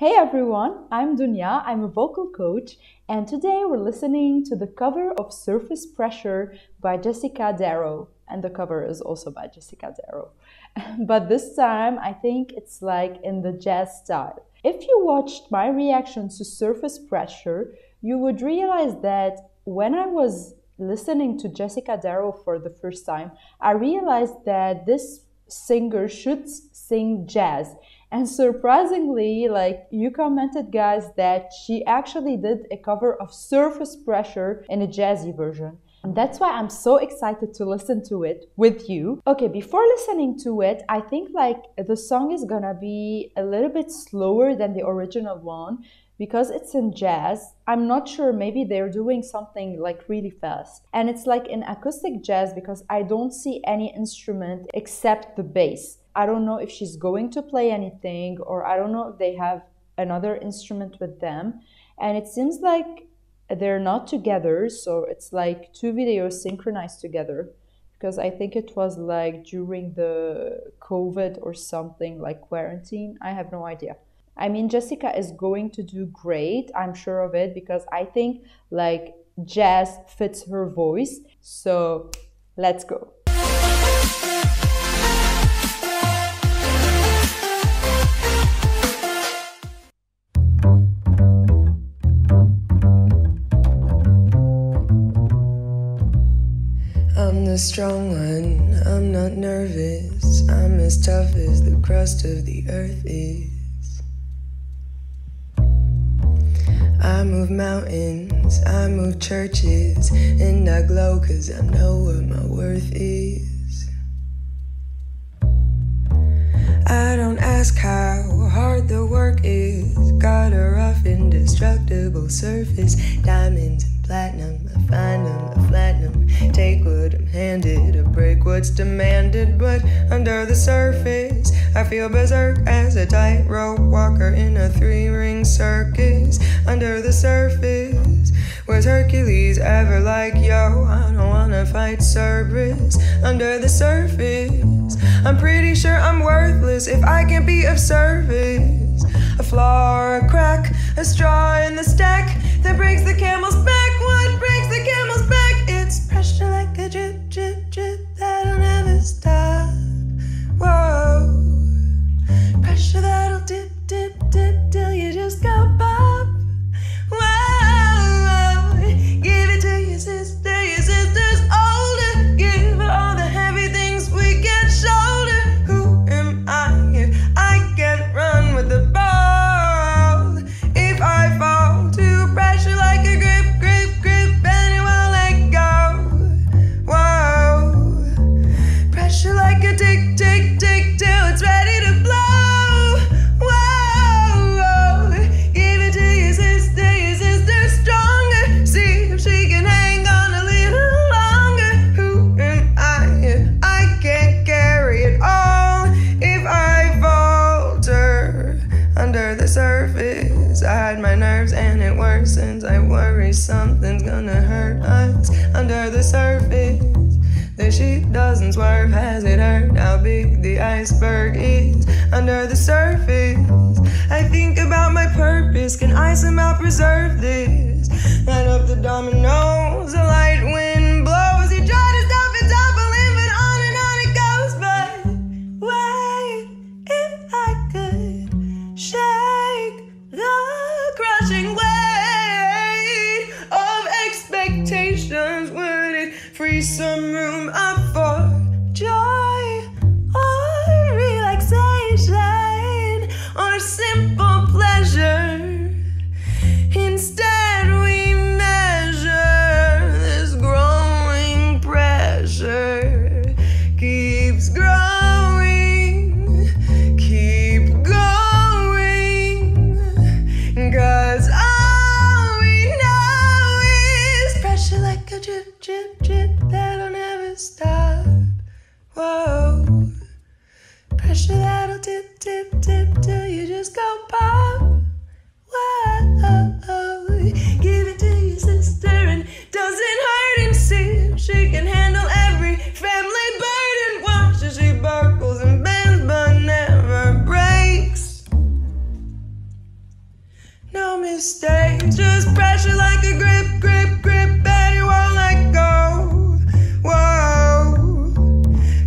Hey everyone, I'm Dunya, I'm a vocal coach, and today we're listening to the cover of Surface Pressure by Jessica Darrow. And the cover is also by Jessica Darrow. But this time I think it's like in the jazz style. If you watched my reactions to Surface Pressure, you would realize that when I was listening to Jessica Darrow for the first time, I realized that this singer should sing jazz. And surprisingly, you commented, guys, that she actually did a cover of Surface Pressure in a jazzy version. And that's why I'm so excited to listen to it with you. Okay, before listening to it, I think the song is gonna be a little bit slower than the original one because it's in jazz. I'm not sure, maybe they're doing something really fast. And it's like in acoustic jazz because I don't see any instrument except the bass. I don't know if she's going to play anything, or I don't know if they have another instrument with them. And it seems like they're not together, so it's like two videos synchronized together, because I think it was during the COVID or something, like quarantine. I have no idea. I mean, Jessica is going to do great, I'm sure of it, because I think jazz fits her voice. So let's go. I'm the strong one, I'm not nervous. I'm as tough as the crust of the earth is. I move mountains, I move churches, and I glow 'cause I know what my worth is. I don't ask how hard the work is. Got a rough, indestructible surface. Diamonds and platinum, I find them, I flatten them. Take what I'm handed, I break what's demanded. But under the surface, I feel berserk as a tightrope walker in a three-ring circus. Under the surface, was Hercules ever like, yo, I don't wanna fight Cerberus. Under the surface, I'm pretty sure I'm worthless if I can't be of service. A flaw or a crack, a straw in the stack that breaks the camel's back. What breaks the camel's back? It's pressure like a drip, drip, drip that'll never stop. Whoa, pressure that'll dip, dip, dip till you just go pop. Whoa, give it to your sister's older. Give her all the heavy things we can't shoulder. Who am I if I can't run with the ball? If I fall to pressure like a grip, grip, grip, and it won't let go. Whoa, pressure like a tick, tick, tick till it's ready to blow. Whoa, give it to your sister stronger. See if she can hang on a little longer. Who am I if I can't carry it all? If I falter under the surface, I hide my nerves and it worsens. I worry something's gonna hurt us under the surface. The sheet doesn't swerve, has it hurt how big the iceberg is under the surface? I think about my purpose, can I somehow preserve this? Line up the dominoes, a light wind blows. You try to stop it toppling, but on it goes. But wait, if I could shake the crushing weight of expectations, would it free some room up for joy or relaxation or simple pleasure? Instead we measure this growing pressure. Keeps growing, keep going, 'cause all we know is pressure like a drip, drip, drip that'll never stop. Whoa, pressure that'll tip, tip, tip till you just go pop. No mistakes, just pressure like a grip, grip, grip, and it won't let go. Whoa,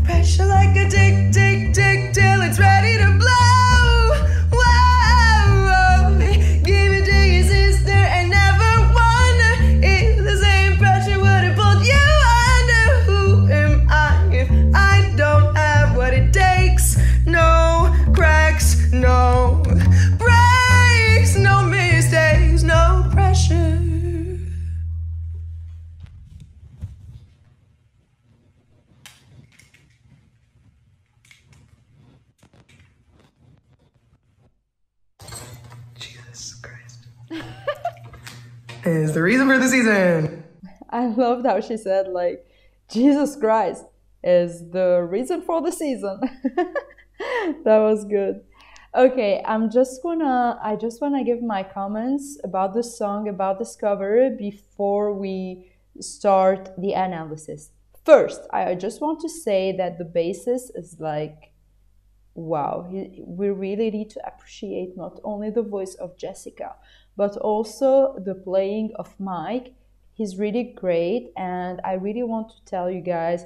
pressure like a tick, tick, tick, till it's ready to blow. Whoa, give it to your sister and never wonder if the same pressure would have pulled you under. Who am I if I don't have what it takes? No cracks, no breaks, no mistakes, no pressure. Jesus Christ. Is the reason for the season. I loved how she said, like, Jesus Christ is the reason for the season. That was good. Okay, I just wanna give my comments about the song, about this cover before we start the analysis. First, I just want to say that the bassist is like, wow, we really need to appreciate not only the voice of Jessica, but also the playing of Mike. He's really great, and I really want to tell you guys,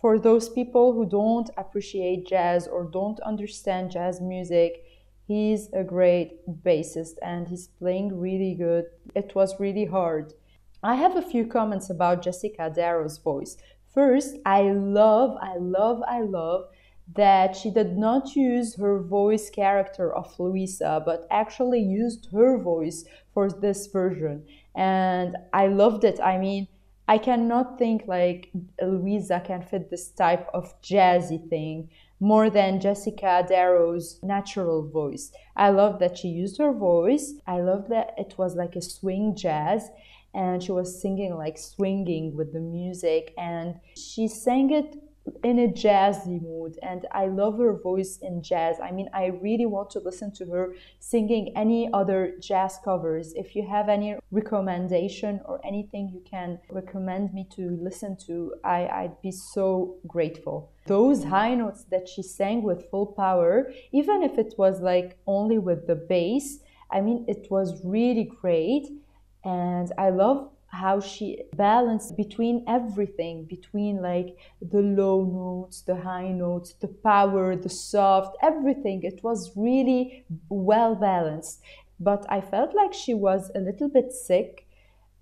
for those people who don't appreciate jazz or don't understand jazz music, he's a great bassist and he's playing really good. It was really hard. I have a few comments about Jessica Darrow's voice. First, I love that she did not use her voice character of Louisa, but actually used her voice for this version. And I loved it. I mean, I cannot think like Louisa can fit this type of jazzy thing more than Jessica Darrow's natural voice. I love that she used her voice. I love that it was like a swing jazz and she was singing like swinging with the music, and she sang it in a jazzy mood, and I love her voice in jazz. I mean, I really want to listen to her singing any other jazz covers. If you have any recommendation or anything you can recommend me to listen to, I'd be so grateful. Those high notes that she sang with full power, even if it was like only with the bass, I mean, it was really great. And I love how she balanced between everything, between like the low notes, the high notes, the power, the soft, everything. It was really well balanced. But I felt like she was a little bit sick.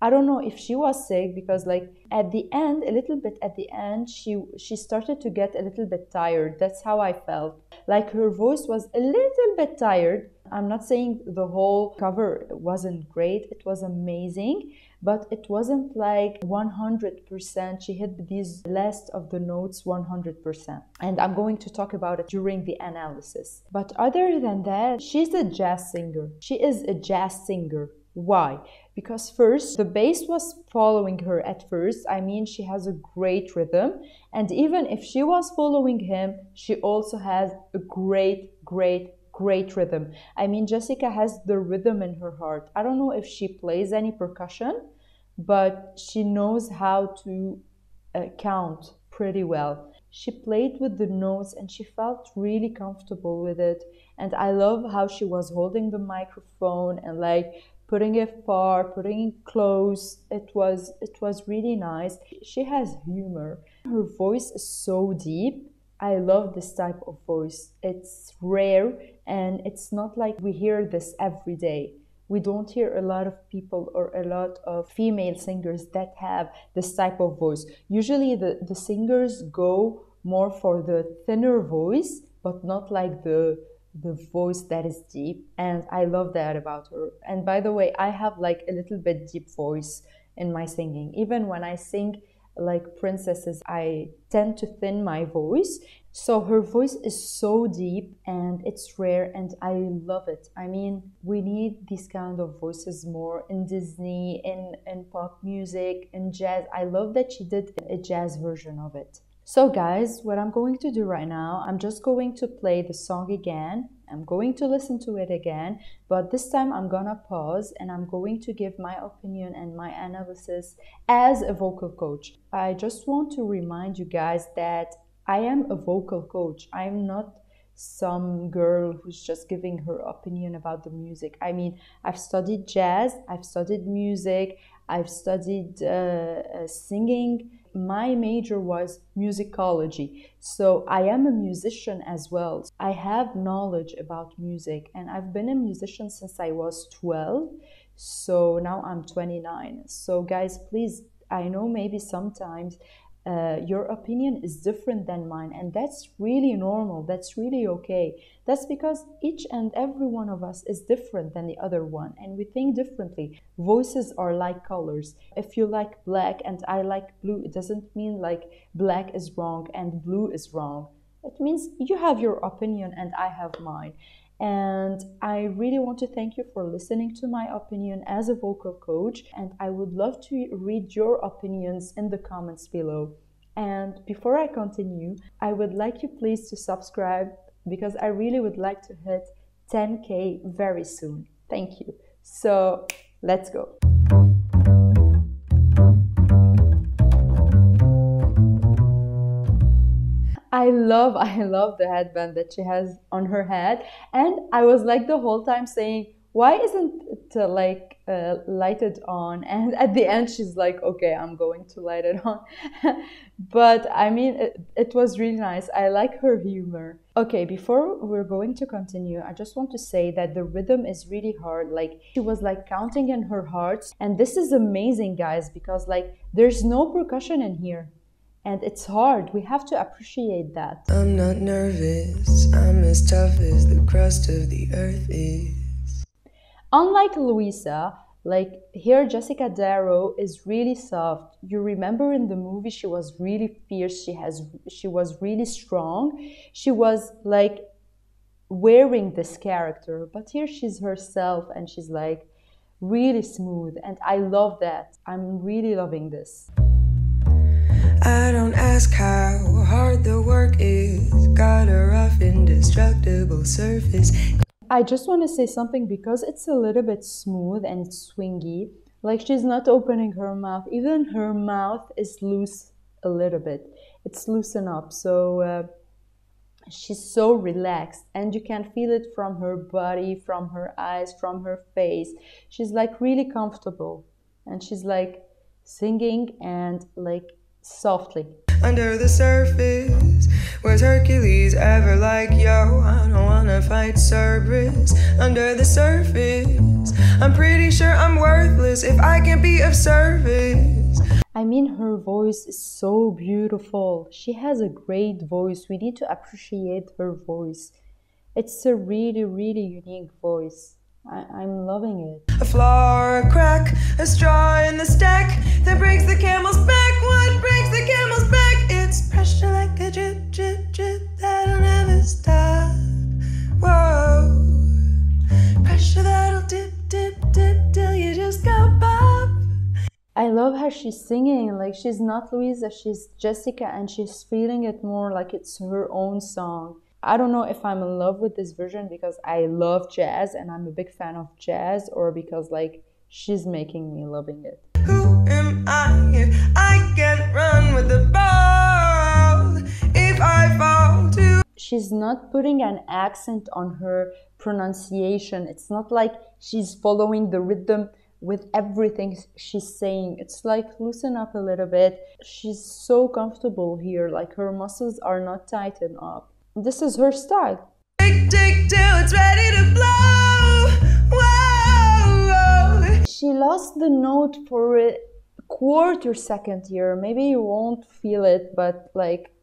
I don't know if she was sick, because like at the end, a little bit at the end, she started to get a little bit tired. That's how I felt. Like her voice was a little bit tired. I'm not saying the whole cover wasn't great. It was amazing, but it wasn't like 100%. She hit these last of the notes 100%. And I'm going to talk about it during the analysis. But other than that, she's a jazz singer. She is a jazz singer. Why? Because first, the bass was following her at first. I mean, she has a great rhythm. And even if she was following him, she also has a great rhythm. I mean, Jessica has the rhythm in her heart. I don't know if she plays any percussion, but she knows how to count pretty well. She played with the notes and she felt really comfortable with it. And I love how she was holding the microphone and like putting it far, putting it close. It was really nice. She has humor. Her voice is so deep. I love this type of voice. It's rare and it's not like we hear this every day. We don't hear a lot of people or a lot of female singers that have this type of voice. Usually the singers go more for the thinner voice, but not like the voice that is deep. And I love that about her. And by the way, I have like a little bit deep voice in my singing. Even when I sing like princesses, I tend to thin my voice. So her voice is so deep and it's rare and I love it. I mean, we need these kind of voices more in Disney, in pop music, in jazz. I love that she did a jazz version of it. So guys, what I'm going to do right now, I'm just going to play the song again. I'm going to listen to it again, but this time I'm gonna pause and I'm going to give my opinion and my analysis as a vocal coach. I just want to remind you guys that I am a vocal coach. I'm not some girl who's just giving her opinion about the music. I mean, I've studied jazz, I've studied music, I've studied singing. My major was musicology, so I am a musician as well. I have knowledge about music, and I've been a musician since I was 12, so now I'm 29. So guys, please, I know maybe sometimes your opinion is different than mine, and that's really normal, that's really okay. That's because each and every one of us is different than the other one, and we think differently. Voices are like colors. If you like black and I like blue, it doesn't mean like black is wrong and blue is wrong. It means you have your opinion and I have mine. And I really want to thank you for listening to my opinion as a vocal coach. And I would love to read your opinions in the comments below. And before I continue, I would like you please to subscribe, because I really would like to hit 10K very soon. Thank you. So let's go. I love the headband that she has on her head, and I was like the whole time saying, why isn't it lighted on? And at the end she's like, okay, I'm going to light it on. But I mean, it was really nice. I like her humor. Okay, before we're going to continue, I just want to say that the rhythm is really hard. Like, she was like counting in her hearts, and this is amazing, guys, because like there's no percussion in here. And it's hard. We have to appreciate that. I'm not nervous. I'm as tough as the crust of the earth is. Unlike Louisa, like here Jessica Darrow is really soft. You remember in the movie she was really fierce. She was really strong. She was like wearing this character. But here she's herself and she's like really smooth. And I love that. I'm really loving this. I don't ask how hard the work is. Got a rough, indestructible surface. I just want to say something because it's a little bit smooth and swingy. Like, she's not opening her mouth. Even her mouth is loose a little bit. It's loosened up. So she's so relaxed. And you can feel it from her body, from her eyes, from her face. She's like really comfortable. And she's like singing and like softly. Under the surface, was Hercules ever like, yo, I don't wanna fight Cerberus? Under the surface, I'm pretty sure I'm worthless if I can't be of service. I mean, her voice is so beautiful. She has a great voice. We need to appreciate her voice. It's a really, really unique voice. I'm loving it. A flaw or a crack, a straw in the stack that breaks the camel's back. What breaks the camel's back? It's pressure like a drip, drip, drip that'll never stop. Whoa, pressure that'll dip, dip, dip till you just go pop. I love how she's singing. Like, she's not Louisa, she's Jessica, and she's feeling it more like it's her own song. I don't know if I'm in love with this version because I love jazz and I'm a big fan of jazz, or because like she's making me loving it. Who am I if I can't run with the ball? If I fall too. She's not putting an accent on her pronunciation. It's not like she's following the rhythm with everything she's saying. It's like loosen up a little bit. She's so comfortable here. Like, her muscles are not tightened up. This is her style. Tick, tick, till it's ready to blow. Whoa. She lost the note for a quarter second here. Maybe you won't feel it, but like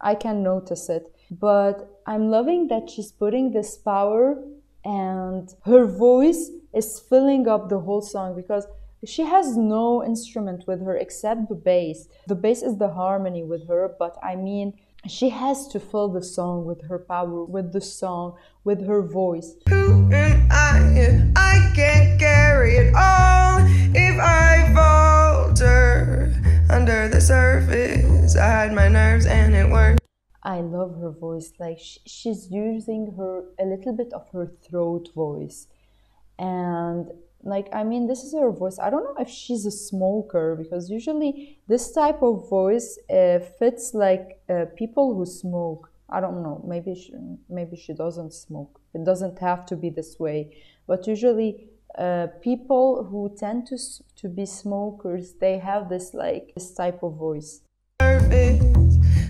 I can notice it. But I'm loving that she's putting this power, and her voice is filling up the whole song because she has no instrument with her except the bass. The bass is the harmony with her, but I mean, she has to fill the song with her power, with the song, with her voice. Who am I if I can't carry it all? If I falter under the surface, I hide my nerves and it works. I love her voice. Like, she's using a little bit of her throat voice. And like, I mean, this is her voice. I don't know if she's a smoker, because usually this type of voice fits like people who smoke. I don't know, maybe she doesn't smoke. It doesn't have to be this way. But usually people who tend to be smokers, they have this type of voice.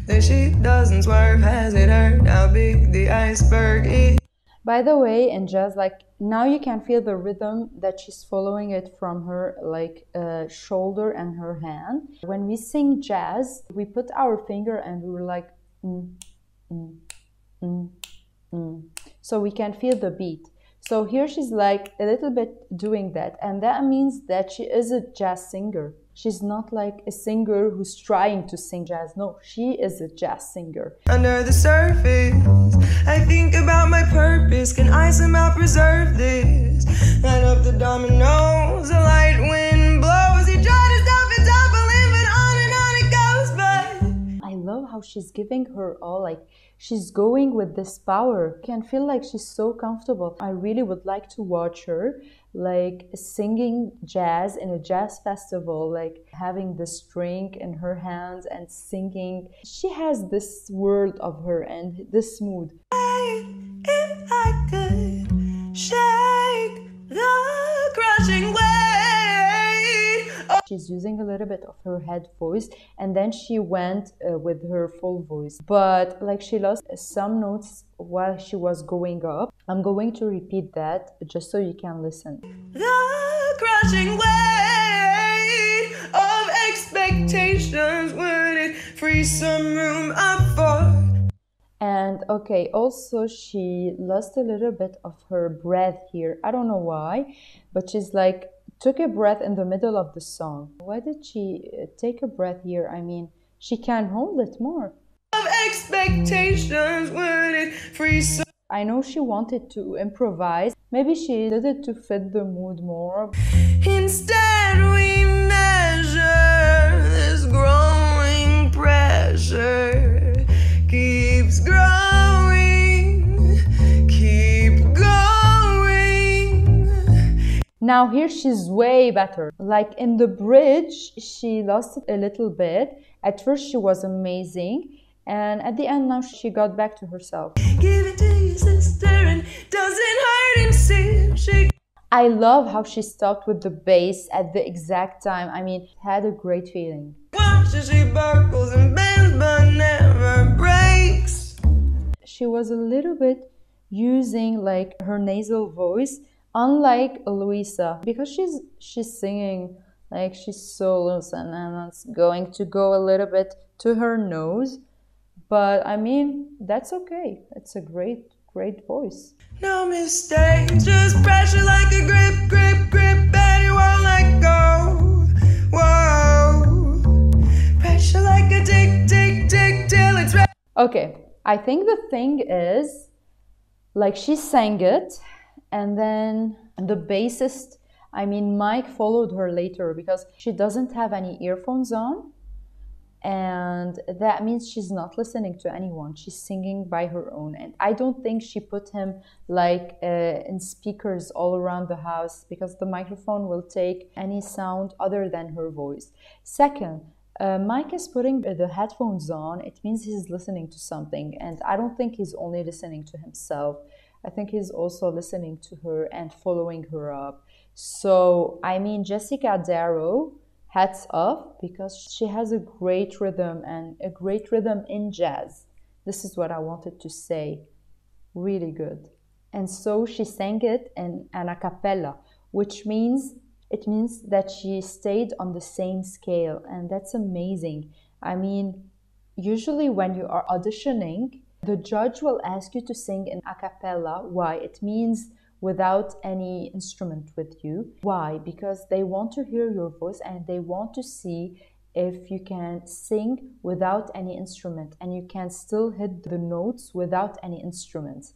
That she doesn't swerve, has it heard how big the iceberg is? By the way, in jazz, now you can feel the rhythm that she's following it from her shoulder and her hand. When we sing jazz, we put our finger and we were like, so we can feel the beat. So here she's like a little bit doing that, and that means that she is a jazz singer. She's not like a singer who's trying to sing jazz. No, she is a jazz singer. Under the surface, I think about my purpose. Can I somehow preserve this? Light up the dominoes, a light wind blows. You try to stop it toppling, but on and on it goes. But I love how she's giving her all, she's going with this power. You can feel like she's so comfortable. I really would like to watch her singing jazz in a jazz festival, having the string in her hands and singing. She has this world of her and this mood. If I could shake the crushing weight. She's using a little bit of her head voice, and then she went with her full voice. But she lost some notes while she was going up. I'm going to repeat that just so you can listen. The crushing weight of expectations, would it free some room up for? And okay, also she lost a little bit of her breath here. I don't know why, but she's took a breath in the middle of the song. Why did she take a breath here? I mean, she can hold it more. Of expectations, would it free some? I know she wanted to improvise. Maybe she did it to fit the mood more. Instead we measure this growing pressure. Keeps growing, keep going. Now here she's way better. In the bridge, she lost it a little bit. At first she was amazing. And at the end now she got back to herself. Give it to your sister and doesn't hurt and see she. I love how she stopped with the bass at the exact time. I mean, had a great feeling. Watches she buckles and bends but never breaks. She was a little bit using her nasal voice, unlike Luisa, because she's singing she's so loose, and it's going to go a little bit to her nose. But I mean, that's okay. It's a great voice. No mistakes, just pressure like a grip, grip, grip, and you won't let go. Whoa, pressure like a tick, tick, tick, till it's ready. Okay, I think the thing is, she sang it, and then the bassist, Mike followed her later because she doesn't have any earphones on. And that means she's not listening to anyone. She's singing by her own. And I don't think she put him in speakers all around the house, because the microphone will take any sound other than her voice. Second, Mike is putting the headphones on. It means he's listening to something. And I don't think he's only listening to himself. I think he's also listening to her and following her up. So, Jessica Darrow, hats off, because she has a great rhythm, and a great rhythm in jazz. This is what I wanted to say. Really good. And so she sang it in an a cappella, which means that she stayed on the same scale, and that's amazing. Usually when you are auditioning, the judge will ask you to sing in a cappella. Why? It means without any instrument with you. Why? Because they want to hear your voice, and they want to see if you can sing without any instrument, and you can still hit the notes without any instruments.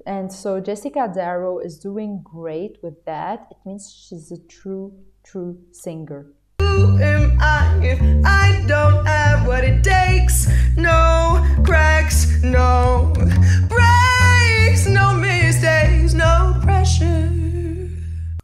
And so Jessica Darrow is doing great with that. It means she's a true singer. Who am I if I don't have what it takes? No cracks, no breaks, no mistakes, no pressure.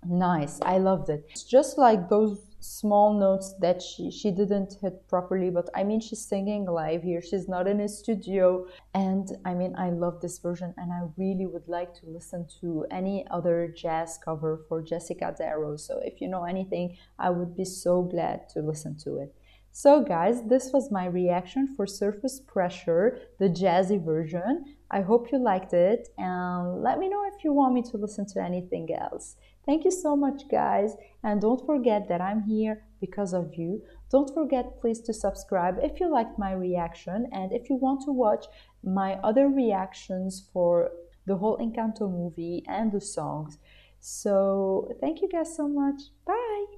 Nice, I loved it. It's just like those small notes that she didn't hit properly, but I mean she's singing live here, she's not in a studio. And I mean I love this version, and I really would like to listen to any other jazz cover for Jessica Darrow. So if you know anything, I would be so glad to listen to it. So guys, this was my reaction for Surface Pressure, the jazzy version. I hope you liked it, and let me know if you want me to listen to anything else. Thank you so much, guys. And don't forget that I'm here because of you. Don't forget, please, to subscribe if you liked my reaction and if you want to watch my other reactions for the whole Encanto movie and the songs. So, thank you guys so much. Bye.